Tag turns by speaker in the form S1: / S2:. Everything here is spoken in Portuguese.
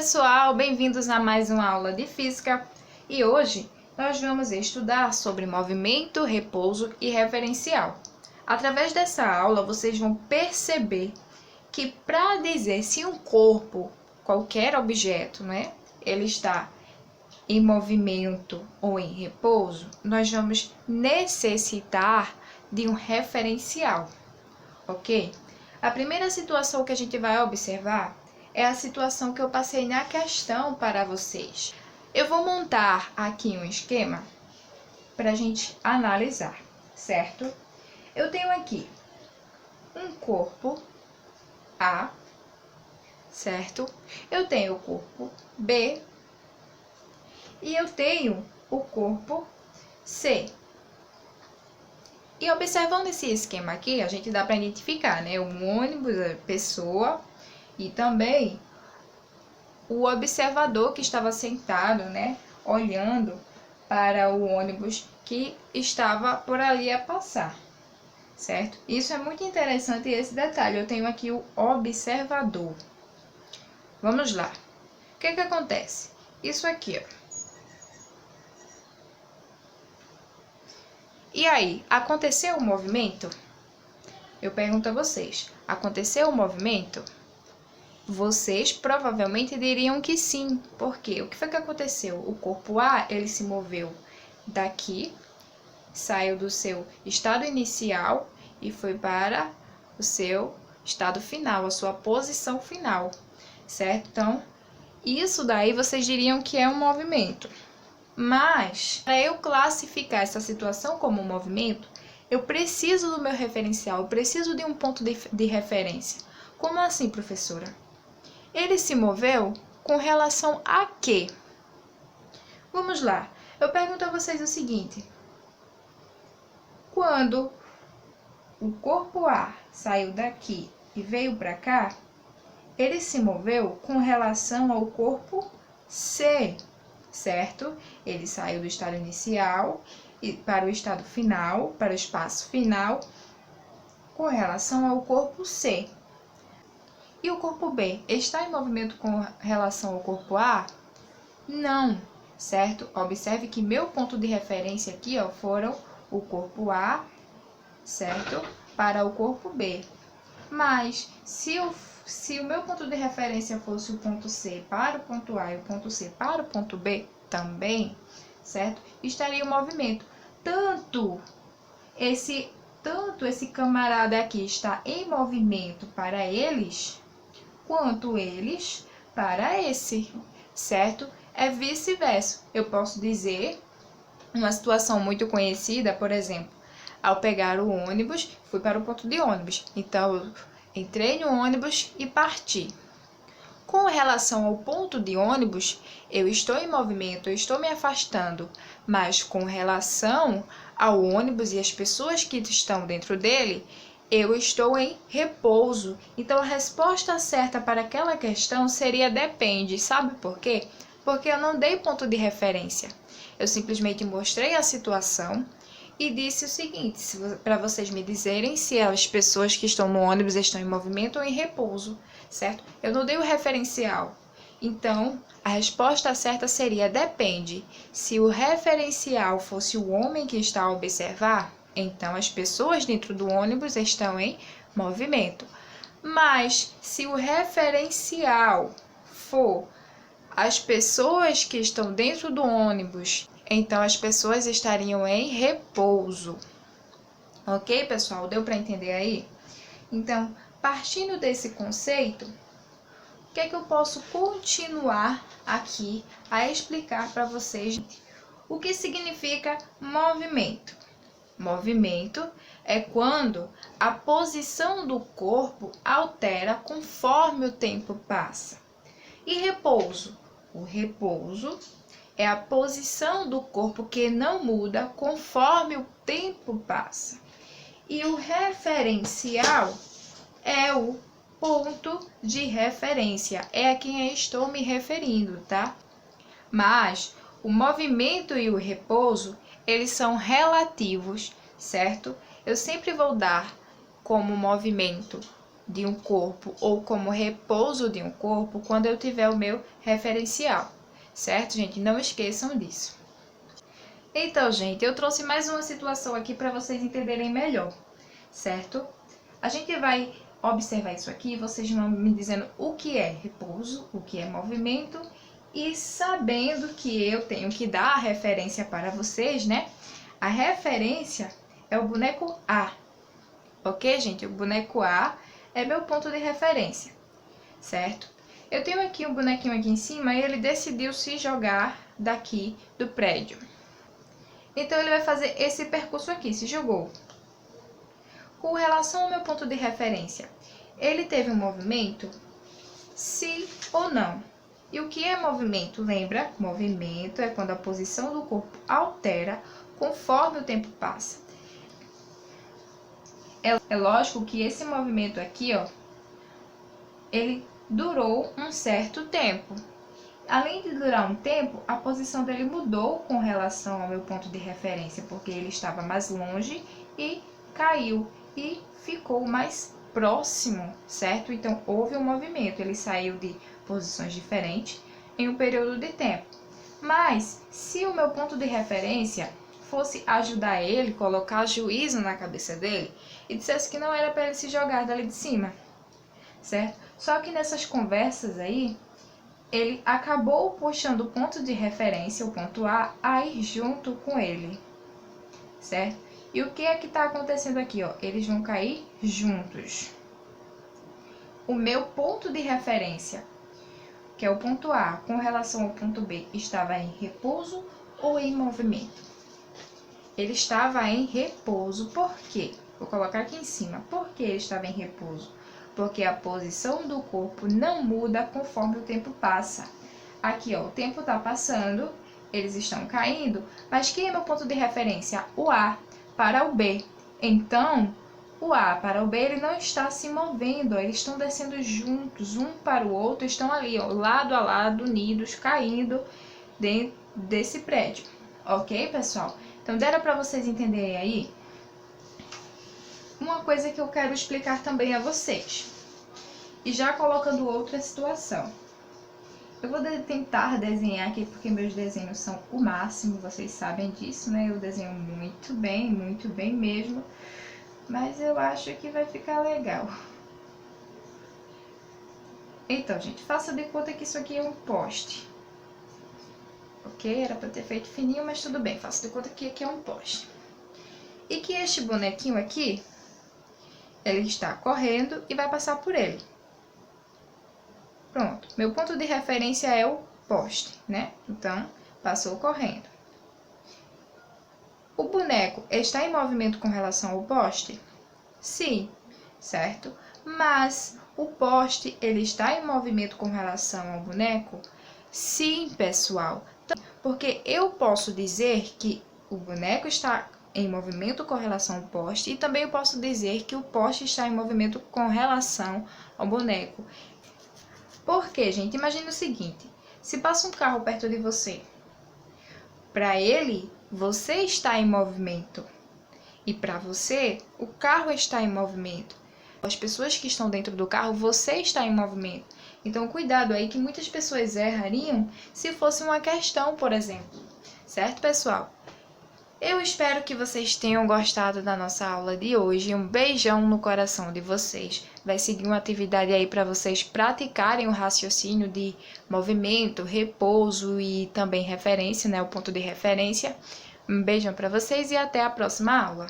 S1: pessoal, bem-vindos a mais uma aula de física e hoje nós vamos estudar sobre movimento, repouso e referencial. Através dessa aula vocês vão perceber que para dizer se um corpo, qualquer objeto, ele está em movimento ou em repouso, nós vamos necessitar de um referencial, ok? A primeira situação que a gente vai observar é a situação que eu passei na questão para vocês. Eu vou montar aqui um esquema para a gente analisar, certo? Eu tenho aqui um corpo A, certo? Eu tenho o corpo B e eu tenho o corpo C. E observando esse esquema aqui, a gente dá para identificar, o ônibus, a pessoa e também o observador que estava sentado, olhando para o ônibus que estava por ali a passar, certo? Isso é muito interessante esse detalhe. Eu tenho aqui o observador. Vamos lá. O que acontece? Isso aqui, ó. E aí, aconteceu o movimento? Eu pergunto a vocês, aconteceu o movimento? Vocês provavelmente diriam que sim. Por quê? O que foi que aconteceu? O corpo A, ele se moveu daqui, saiu do seu estado inicial e foi para o seu estado final, a sua posição final, certo? Então, isso daí vocês diriam que é um movimento. Mas, para eu classificar essa situação como um movimento, eu preciso do meu referencial, eu preciso de um ponto de referência. Como assim, professora? Ele se moveu com relação a quê? Vamos lá. Eu pergunto a vocês o seguinte. Quando o corpo A saiu daqui e veio para cá, ele se moveu com relação ao corpo C, certo? Ele saiu do estado inicial e para o estado final, para o espaço final, com relação ao corpo C. E o corpo B está em movimento com relação ao corpo A? Não, certo? Observe que meu ponto de referência aqui, foram o corpo A, certo? Para o corpo B. Mas, se o meu ponto de referência fosse o ponto C para o ponto A e o ponto C para o ponto B também, certo? Estaria em movimento. Tanto esse camarada aqui está em movimento para eles, quanto eles para esse, certo? É vice-versa. Eu posso dizer uma situação muito conhecida, por exemplo, ao pegar o ônibus, fui para o ponto de ônibus. Então, eu entrei no ônibus e parti. Com relação ao ponto de ônibus, eu estou em movimento, eu estou me afastando, mas com relação ao ônibus e as pessoas que estão dentro dele, eu estou em repouso. Então, a resposta certa para aquela questão seria depende. Sabe por quê? Porque eu não dei ponto de referência. Eu simplesmente mostrei a situação e disse o seguinte, para vocês me dizerem se as pessoas que estão no ônibus estão em movimento ou em repouso, certo? Eu não dei o referencial. Então, a resposta certa seria depende. Se o referencial fosse o homem que está a observar, então as pessoas dentro do ônibus estão em movimento. Mas se o referencial for as pessoas que estão dentro do ônibus, então as pessoas estariam em repouso. Ok, pessoal? Deu para entender aí? Então, partindo desse conceito, o que eu posso continuar aqui a explicar para vocês? O que significa movimento? Movimento é quando a posição do corpo altera conforme o tempo passa. E repouso? O repouso é a posição do corpo que não muda conforme o tempo passa. E o referencial é o ponto de referência, é a quem eu estou me referindo, tá? Mas o movimento e o repouso, eles são relativos, certo? Eu sempre vou dar como movimento de um corpo ou como repouso de um corpo quando eu tiver o meu referencial, certo, gente? Não esqueçam disso. Então, gente, eu trouxe mais uma situação aqui para vocês entenderem melhor, certo? A gente vai observar isso aqui, vocês vão me dizendo o que é repouso, o que é movimento, e sabendo que eu tenho que dar a referência para vocês, né? A referência é o boneco A, ok, gente? O boneco A é meu ponto de referência, certo? Eu tenho aqui um bonequinho aqui em cima e ele decidiu se jogar daqui do prédio. Então, ele vai fazer esse percurso aqui, se jogou. Com relação ao meu ponto de referência, ele teve um movimento? Sim ou não? E o que é movimento? Lembra? Movimento é quando a posição do corpo altera conforme o tempo passa. É lógico que esse movimento aqui, ó, ele durou um certo tempo. Além de durar um tempo, a posição dele mudou com relação ao meu ponto de referência, porque ele estava mais longe e caiu e ficou mais próximo, certo? Então, houve um movimento, ele saiu de posições diferentes em um período de tempo. Mas, se o meu ponto de referência fosse ajudar ele, colocar juízo na cabeça dele, e dissesse que não era para ele se jogar dali de cima, certo? Só que nessas conversas aí, ele acabou puxando o ponto de referência, o ponto A, a ir junto com ele, certo? E o que é que está acontecendo aqui, ó? Eles vão cair juntos. O meu ponto de referência, que é o ponto A, com relação ao ponto B, estava em repouso ou em movimento? Ele estava em repouso, por quê? Vou colocar aqui em cima. Por que ele estava em repouso? Porque a posição do corpo não muda conforme o tempo passa. Aqui, ó, o tempo está passando, eles estão caindo, mas quem é meu ponto de referência? O A para o B. Então, o A para o B, ele não está se movendo, ó, eles estão descendo juntos, um para o outro, estão ali, ó, lado a lado, unidos, caindo dentro desse prédio. Ok, pessoal? Então, deram para vocês entenderem aí? Uma coisa que eu quero explicar também a vocês, e já colocando outra situação. Eu vou tentar desenhar aqui, porque meus desenhos são o máximo, vocês sabem disso, né? Eu desenho muito bem mesmo, mas eu acho que vai ficar legal. Então, gente, faça de conta que isso aqui é um poste. Ok? Era para ter feito fininho, mas tudo bem, faça de conta que aqui é um poste. E que este bonequinho aqui, ele está correndo e vai passar por ele. Pronto, meu ponto de referência é o poste, né? Então, passou correndo. O boneco está em movimento com relação ao poste? Sim, certo? Mas o poste, ele está em movimento com relação ao boneco? Sim, pessoal. Porque eu posso dizer que o boneco está em movimento com relação ao poste, e também eu posso dizer que o poste está em movimento com relação ao boneco. Por quê, gente? Imagine o seguinte, se passa um carro perto de você, para ele, você está em movimento, e para você, o carro está em movimento. As pessoas que estão dentro do carro, você está em movimento. Então, cuidado aí que muitas pessoas errariam se fosse uma questão, por exemplo. Certo, pessoal? Eu espero que vocês tenham gostado da nossa aula de hoje. Um beijão no coração de vocês. Vai seguir uma atividade aí para vocês praticarem o raciocínio de movimento, repouso e também referência, né? O ponto de referência. Um beijão para vocês e até a próxima aula.